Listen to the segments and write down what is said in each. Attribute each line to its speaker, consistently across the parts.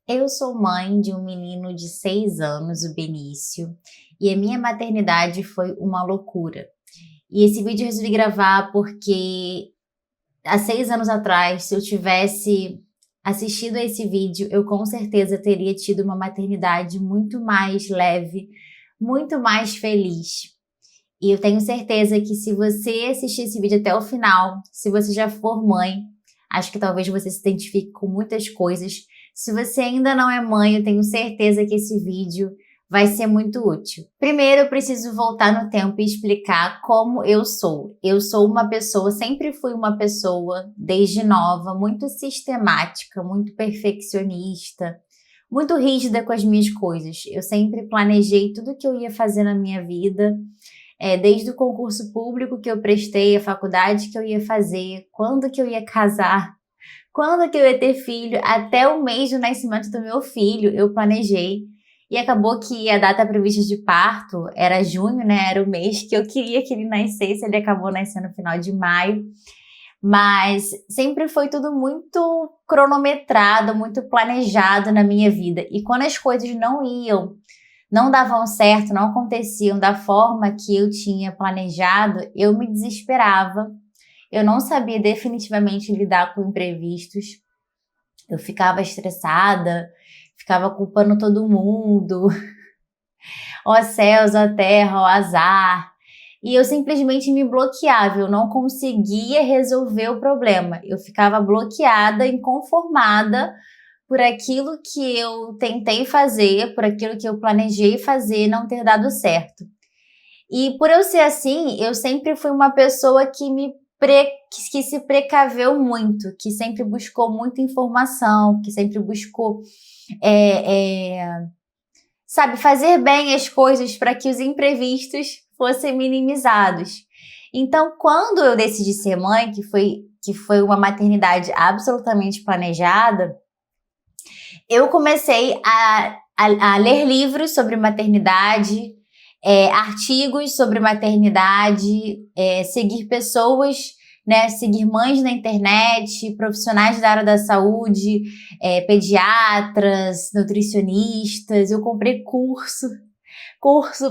Speaker 1: Eu sou mãe de um menino de 6 anos, o Benício, e a minha maternidade foi uma loucura. E esse vídeo eu resolvi gravar porque há 6 anos atrás, se eu tivesse assistido a esse vídeo, eu com certeza teria tido uma maternidade muito mais leve, muito mais feliz. E eu tenho certeza que se você assistir esse vídeo até o final, se você já for mãe, acho que talvez você se identifique com muitas coisas. Se você ainda não é mãe, eu tenho certeza que esse vídeo vai ser muito útil. Primeiro, eu preciso voltar no tempo e explicar como eu sou. Eu sou uma pessoa, sempre fui uma pessoa, desde nova, muito sistemática, muito perfeccionista, muito rígida com as minhas coisas. Eu sempre planejei tudo que eu ia fazer na minha vida, desde o concurso público que eu prestei, a faculdade que eu ia fazer, quando que eu ia casar, quando que eu ia ter filho, até o mês do nascimento do meu filho, eu planejei. E acabou que a data prevista de parto era junho, né? Era o mês que eu queria que ele nascesse, ele acabou nascendo no final de maio. Mas sempre foi tudo muito cronometrado, muito planejado na minha vida. E quando as coisas não davam certo, não aconteciam da forma que eu tinha planejado, eu me desesperava. Eu não sabia definitivamente lidar com imprevistos. Eu ficava estressada, ficava culpando todo mundo. Ó céus, ó terra, ó azar. E eu simplesmente me bloqueava, eu não conseguia resolver o problema. Eu ficava bloqueada, inconformada por aquilo que eu tentei fazer, por aquilo que eu planejei fazer não ter dado certo. E por eu ser assim, eu sempre fui uma pessoa que se precaveu muito, que sempre buscou muita informação, que sempre buscou, sabe, fazer bem as coisas para que os imprevistos fossem minimizados. Então, quando eu decidi ser mãe, que foi uma maternidade absolutamente planejada, eu comecei a ler livros sobre maternidade, artigos sobre maternidade, seguir pessoas, né, seguir mães na internet, profissionais da área da saúde, pediatras, nutricionistas. Eu comprei curso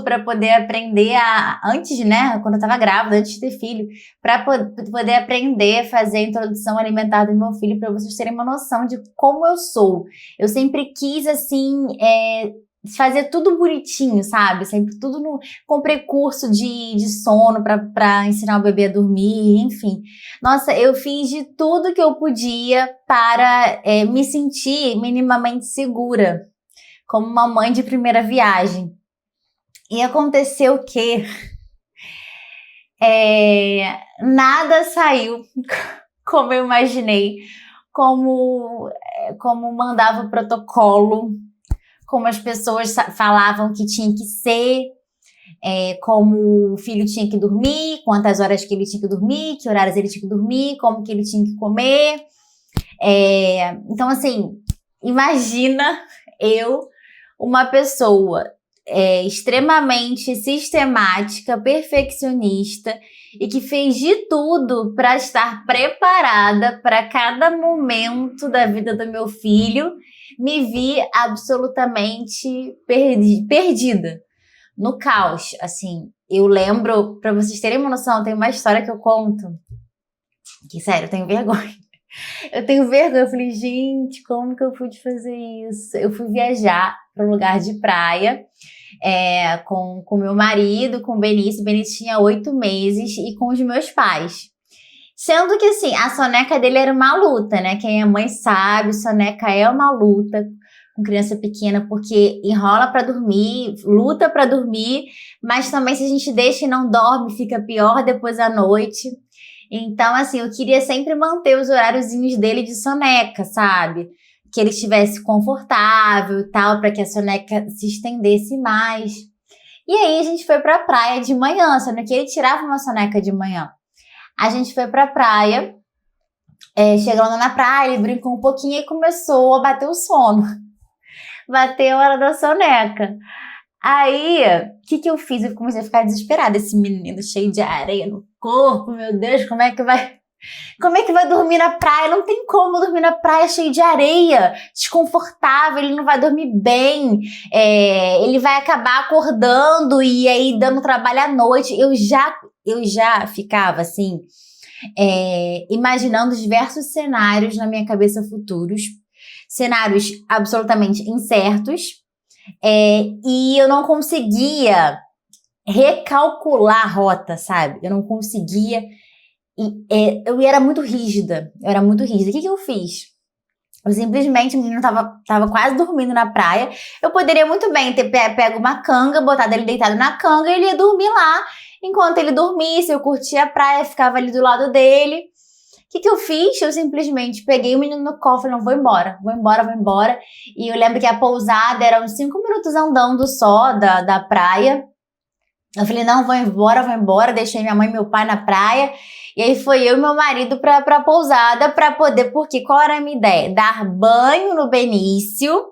Speaker 1: para poder aprender antes, né, quando eu estava grávida, antes de ter filho, para poder aprender a fazer a introdução alimentar do meu filho, para vocês terem uma noção de como eu sou. Eu sempre quis, assim, fazer tudo bonitinho, sabe? Sempre tudo no... Comprei curso de sono para ensinar o bebê a dormir, enfim. Nossa, eu fiz de tudo que eu podia para me sentir minimamente segura, como uma mãe de primeira viagem. E aconteceu que nada saiu como eu imaginei, como mandava o protocolo, como as pessoas falavam que tinha que ser, como o filho tinha que dormir, quantas horas que ele tinha que dormir, que horários ele tinha que dormir, como que ele tinha que comer. Então, assim, imagina eu, uma pessoa extremamente sistemática, perfeccionista e que fez de tudo para estar preparada para cada momento da vida do meu filho, me vi absolutamente perdida, no caos. Assim, eu lembro, para vocês terem uma noção, tem uma história que eu conto, que sério, eu tenho vergonha. Eu tenho vergonha, eu falei, gente, como que eu pude fazer isso? Eu fui viajar para um lugar de praia, com meu marido, com o Benício. O Benício tinha 8 meses e com os meus pais. Sendo que, assim, a soneca dele era uma luta, né? Quem é mãe sabe, soneca é uma luta com criança pequena, porque enrola para dormir, luta para dormir, mas também se a gente deixa e não dorme, fica pior depois à noite. Então, assim, eu queria sempre manter os horáriozinhos dele de soneca, sabe? Que ele estivesse confortável e tal, para que a soneca se estendesse mais. E aí a gente foi pra praia de manhã, sendo que ele tirava uma soneca de manhã. A gente foi pra praia, chegando na praia, ele brincou um pouquinho e começou a bater o sono. Bateu a hora da soneca. Aí, o que eu fiz? Eu comecei a ficar desesperada. Esse menino cheio de areia no corpo, meu Deus, como é que vai Como é que vai dormir na praia? Não tem como dormir na praia cheio de areia, desconfortável, ele não vai dormir bem, ele vai acabar acordando e aí dando trabalho à noite. Eu já ficava assim, imaginando diversos cenários na minha cabeça futuros, cenários absolutamente incertos, e eu não conseguia recalcular a rota, sabe? Eu não conseguia. Eu era muito rígida. O que eu fiz? Eu simplesmente, o menino tava quase dormindo na praia. Eu poderia muito bem ter pego uma canga, botado ele deitado na canga e ele ia dormir lá. Enquanto ele dormisse, eu curtia a praia, ficava ali do lado dele. O que eu fiz? Eu simplesmente peguei o menino no colo e falei, não, vou embora. E eu lembro que a pousada era uns 5 minutos andando só da praia. Eu falei, não, vou embora. Deixei minha mãe e meu pai na praia. E aí foi eu e meu marido pra pousada pra poder, porque qual era a minha ideia? Dar banho no Benício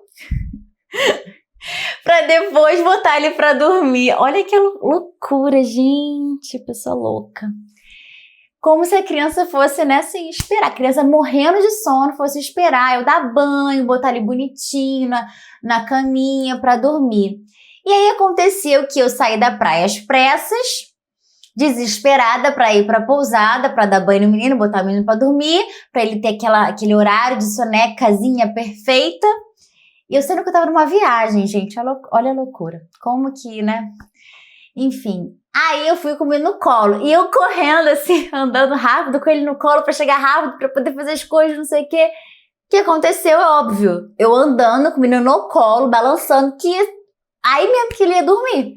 Speaker 1: pra depois botar ele pra dormir. Olha que loucura, gente, pessoa louca. Como se a criança fosse, né, assim, esperar. A criança morrendo de sono fosse esperar eu dar banho, botar ele bonitinho na caminha pra dormir. E aí aconteceu que eu saí da praia às pressas, desesperada pra ir pra pousada, pra dar banho no menino, botar o menino pra dormir, pra ele ter aquele horário de sonecazinha perfeita. E eu sendo que eu tava numa viagem, gente, olha a loucura. Como que, né? Enfim, aí eu fui com o menino no colo, e eu correndo assim, andando rápido com ele no colo pra chegar rápido, pra poder fazer as coisas, não sei o quê. O que aconteceu é óbvio, eu andando com o menino no colo, balançando, que aí mesmo que ele ia dormir.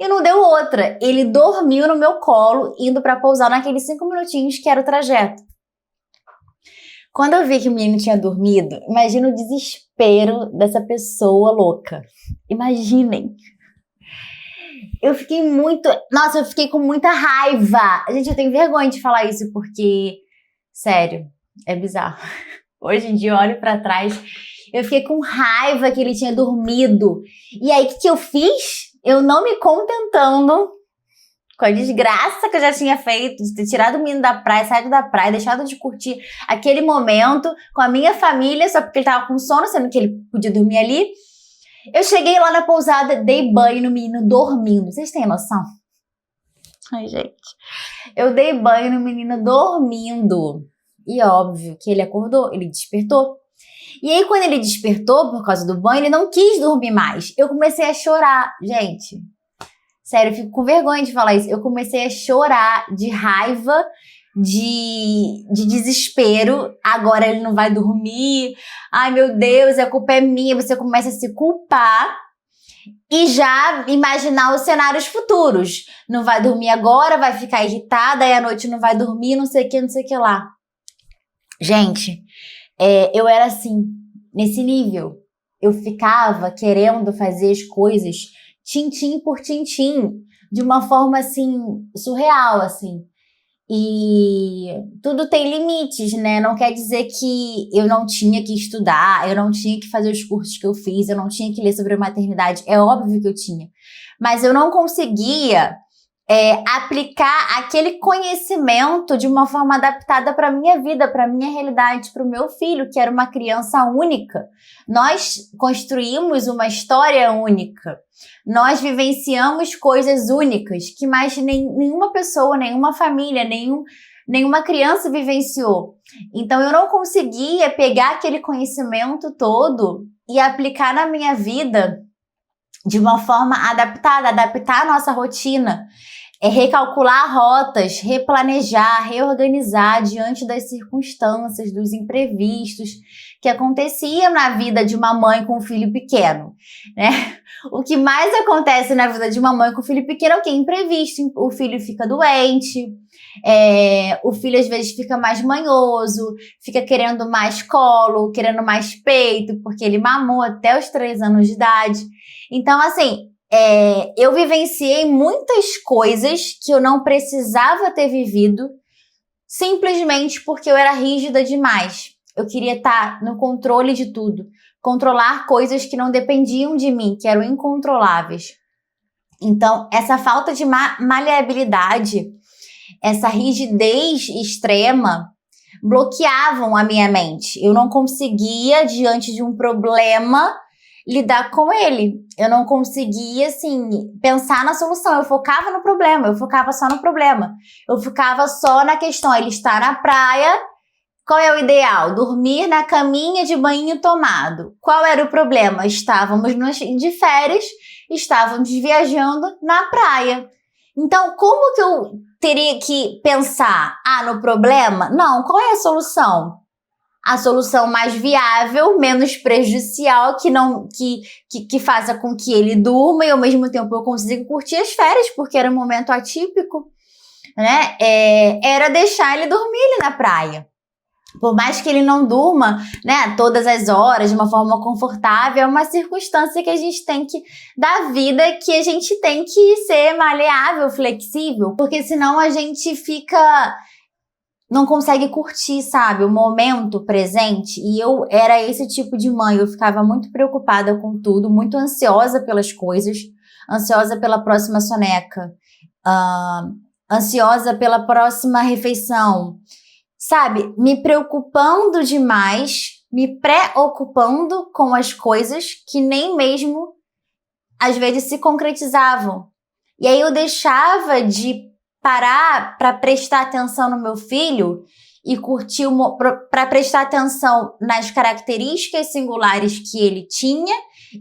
Speaker 1: E não deu outra, ele dormiu no meu colo, indo pra pousar naqueles 5 minutinhos que era o trajeto. Quando eu vi que o menino tinha dormido, imagina o desespero dessa pessoa louca. Imaginem. Eu fiquei com muita raiva. Gente, eu tenho vergonha de falar isso porque, sério, é bizarro. Hoje em dia eu olho pra trás, eu fiquei com raiva que ele tinha dormido. E aí, o que eu fiz? Eu não me contentando com a desgraça que eu já tinha feito, de ter tirado o menino da praia, saído da praia, deixado de curtir aquele momento com a minha família, só porque ele tava com sono, sendo que ele podia dormir ali. Eu cheguei lá na pousada, dei banho no menino dormindo. Vocês têm noção? Ai, gente. Eu dei banho no menino dormindo. E óbvio que ele acordou, ele despertou. E aí, quando ele despertou por causa do banho, ele não quis dormir mais. Eu comecei a chorar. Gente, sério, eu fico com vergonha de falar isso. Eu comecei a chorar de raiva, de desespero. Agora ele não vai dormir. Ai, meu Deus, a culpa é minha. Você começa a se culpar e já imaginar os cenários futuros. Não vai dormir agora, vai ficar irritada, aí à noite não vai dormir, não sei o que lá. Gente, eu era assim, nesse nível. Eu ficava querendo fazer as coisas tintim por tintim, de uma forma assim, surreal, assim. E tudo tem limites, né? Não quer dizer que eu não tinha que estudar, eu não tinha que fazer os cursos que eu fiz, eu não tinha que ler sobre a maternidade. É óbvio que eu tinha. Mas eu não conseguia aplicar aquele conhecimento de uma forma adaptada para a minha vida, para a minha realidade, para o meu filho, que era uma criança única. Nós construímos uma história única. Nós vivenciamos coisas únicas que mais nenhuma pessoa, nenhuma família, nenhuma criança vivenciou. Então eu não conseguia pegar aquele conhecimento todo e aplicar na minha vida de uma forma adaptada, adaptar a nossa rotina, recalcular rotas, replanejar, reorganizar diante das circunstâncias, dos imprevistos que aconteciam na vida de uma mãe com um filho pequeno, né? O que mais acontece na vida de uma mãe com um filho pequeno é o quê? Imprevisto. O filho fica doente, o filho às vezes fica mais manhoso, fica querendo mais colo, querendo mais peito, porque ele mamou até os 3 anos de idade. Então, assim, eu vivenciei muitas coisas que eu não precisava ter vivido simplesmente porque eu era rígida demais. Eu queria estar no controle de tudo, controlar coisas que não dependiam de mim, que eram incontroláveis. Então, essa falta de maleabilidade essa rigidez extrema bloqueavam a minha mente. Eu não conseguia, diante de um problema, lidar com ele. Eu não conseguia, assim, pensar na solução. Eu focava no problema, eu focava só no problema. Eu ficava só na questão, ele está na praia, qual é o ideal? Dormir na caminha de banho tomado. Qual era o problema? Estávamos de férias, estávamos viajando na praia. Então, como que eu teria que pensar? No problema? Não, qual é a solução? A solução mais viável, menos prejudicial, que faça com que ele durma e ao mesmo tempo eu consiga curtir as férias, porque era um momento atípico, né? Era deixar ele dormir ali na praia. Por mais que ele não durma, né, todas as horas, de uma forma confortável, é uma circunstância que a gente tem que, da vida, que a gente tem que ser maleável, flexível, porque senão a gente não consegue curtir, sabe, o momento presente. E eu era esse tipo de mãe, eu ficava muito preocupada com tudo, muito ansiosa pelas coisas, ansiosa pela próxima soneca, ansiosa pela próxima refeição, sabe, me preocupando demais, me preocupando com as coisas que nem mesmo, às vezes, se concretizavam. E aí eu deixava de parar para prestar atenção no meu filho e curtir, para prestar atenção nas características singulares que ele tinha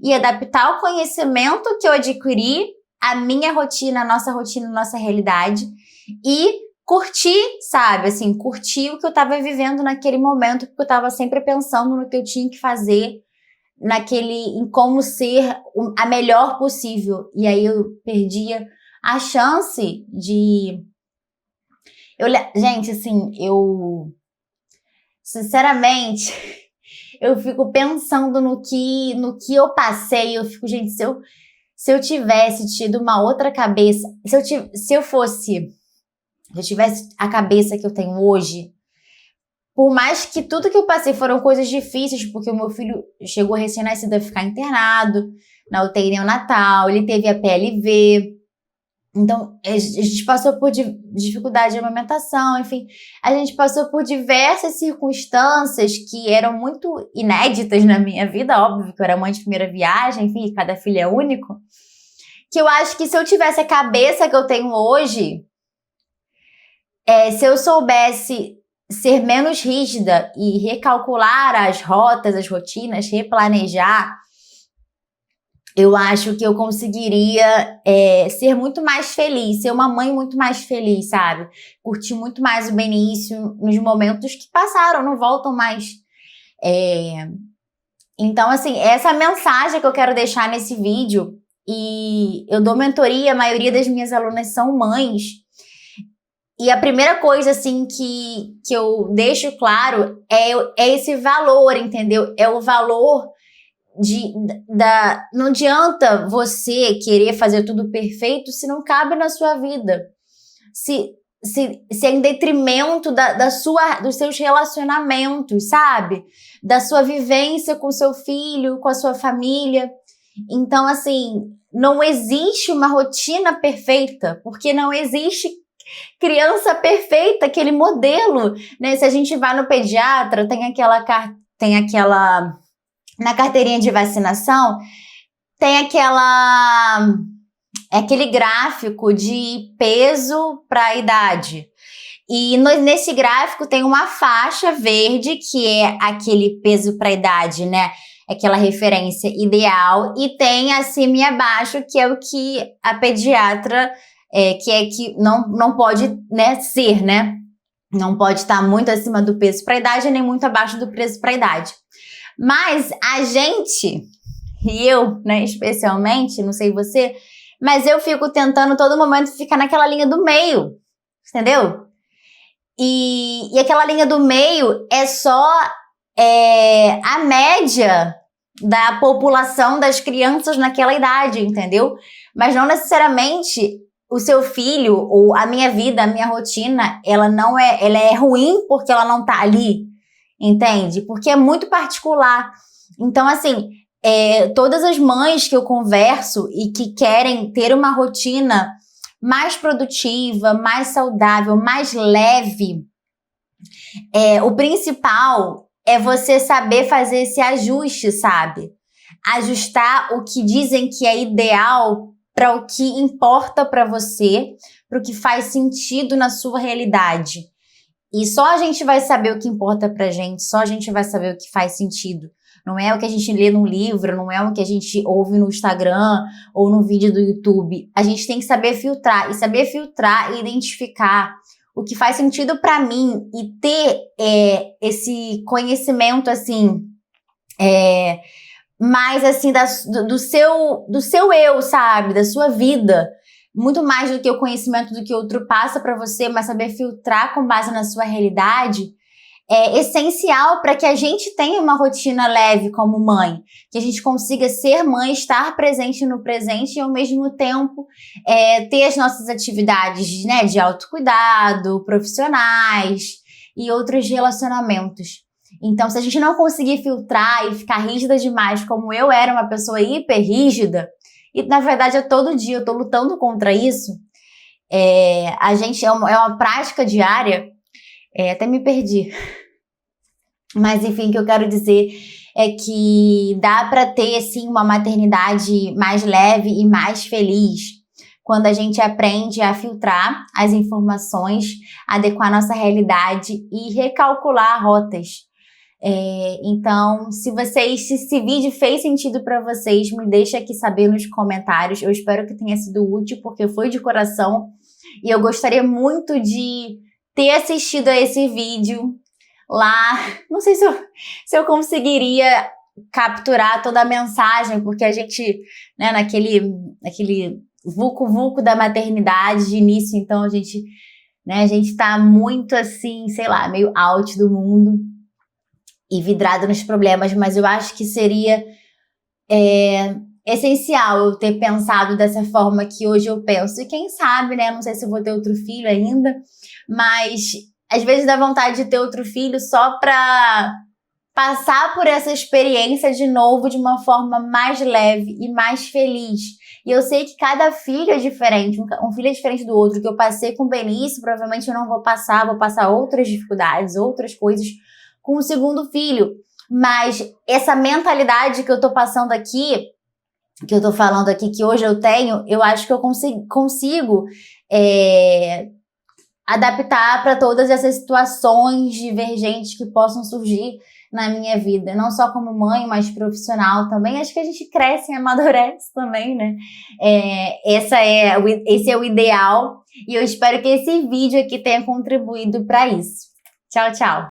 Speaker 1: e adaptar o conhecimento que eu adquiri à minha rotina, à nossa realidade, e curtir, sabe, assim, curtir o que eu tava vivendo naquele momento, porque eu tava sempre pensando no que eu tinha que fazer, em como ser a melhor possível. E aí eu perdia a chance de... Gente, assim, sinceramente, eu fico pensando no que eu passei, eu fico, gente, se eu tivesse tido uma outra cabeça, se eu tivesse a cabeça que eu tenho hoje, por mais que tudo que eu passei foram coisas difíceis, porque o meu filho chegou recém-nascido a ficar internado na UTI neonatal, ele teve a PLV, então a gente passou por dificuldade de amamentação, enfim, a gente passou por diversas circunstâncias que eram muito inéditas na minha vida, óbvio que eu era mãe de primeira viagem, enfim, cada filho é único, que eu acho que se eu tivesse a cabeça que eu tenho hoje, se eu soubesse ser menos rígida e recalcular as rotas, as rotinas, replanejar, eu acho que eu conseguiria ser muito mais feliz, ser uma mãe muito mais feliz, sabe? Curtir muito mais o Benício nos momentos que passaram, não voltam mais. Então, assim, essa mensagem que eu quero deixar nesse vídeo, e eu dou mentoria, a maioria das minhas alunas são mães, e a primeira coisa, assim, que eu deixo claro é esse valor, entendeu? É o valor não adianta você querer fazer tudo perfeito se não cabe na sua vida. Se é em detrimento dos seus relacionamentos, sabe? Da sua vivência com seu filho, com a sua família. Então, assim, não existe uma rotina perfeita, porque não existe criança perfeita, aquele modelo, né? Se a gente vai no pediatra, tem aquela na carteirinha de vacinação, tem aquele gráfico de peso para a idade. E nesse gráfico tem uma faixa verde, que é aquele peso para a idade, né? Aquela referência ideal, e tem acima e abaixo, que é o que a pediatra que não pode, né, ser, né? Não pode estar muito acima do peso para a idade, nem muito abaixo do peso para a idade. Mas a gente, e eu, né, especialmente, não sei você, mas eu fico tentando todo momento ficar naquela linha do meio, entendeu? E aquela linha do meio é só a média da população das crianças naquela idade, entendeu? Mas não necessariamente o seu filho ou a minha vida, a minha rotina, ela é ruim porque ela não tá ali, entende? Porque é muito particular. Então, assim, todas as mães que eu converso e que querem ter uma rotina mais produtiva, mais saudável, mais leve, o principal é você saber fazer esse ajuste, sabe? Ajustar o que dizem que é ideal para o que importa para você, para o que faz sentido na sua realidade. E só a gente vai saber o que importa pra gente, só a gente vai saber o que faz sentido. Não é o que a gente lê num livro, não é o que a gente ouve no Instagram ou no vídeo do YouTube. A gente tem que saber filtrar e identificar o que faz sentido pra mim e ter esse conhecimento assim, mais assim do seu eu, sabe? Da sua vida. Muito mais do que o conhecimento do que outro passa para você, mas saber filtrar com base na sua realidade é essencial para que a gente tenha uma rotina leve como mãe, que a gente consiga ser mãe, estar presente no presente e ao mesmo tempo ter as nossas atividades, né, de autocuidado, profissionais e outros relacionamentos. Então, se a gente não conseguir filtrar e ficar rígida demais, como eu era uma pessoa hiper rígida, e na verdade todo dia eu tô lutando contra isso, a gente é uma prática diária, até me perdi. Mas enfim, o que eu quero dizer é que dá para ter sim uma maternidade mais leve e mais feliz quando a gente aprende a filtrar as informações, adequar nossa realidade e recalcular rotas. Então, se esse vídeo fez sentido para vocês, me deixa aqui saber nos comentários. Eu espero que tenha sido útil, porque foi de coração. E eu gostaria muito de ter assistido a esse vídeo lá. Não sei se eu conseguiria capturar toda a mensagem, porque a gente, né, naquele vulco-vulco da maternidade de início, então a gente tá muito assim, sei lá, meio out do mundo e vidrado nos problemas, mas eu acho que seria essencial eu ter pensado dessa forma que hoje eu penso. E quem sabe, né? Não sei se eu vou ter outro filho ainda, mas às vezes dá vontade de ter outro filho só pra passar por essa experiência de novo de uma forma mais leve e mais feliz. E eu sei que cada filho é diferente, um filho é diferente do outro. Que eu passei com o Benício, provavelmente eu não vou passar outras dificuldades, outras coisas com o segundo filho. Mas essa mentalidade que eu tô passando aqui, que eu tô falando aqui, que hoje eu tenho, eu acho que eu consigo adaptar para todas essas situações divergentes que possam surgir na minha vida, não só como mãe, mas profissional também. Acho que a gente cresce e amadurece também, né? Esse é o ideal, e eu espero que esse vídeo aqui tenha contribuído para isso. Tchau, tchau!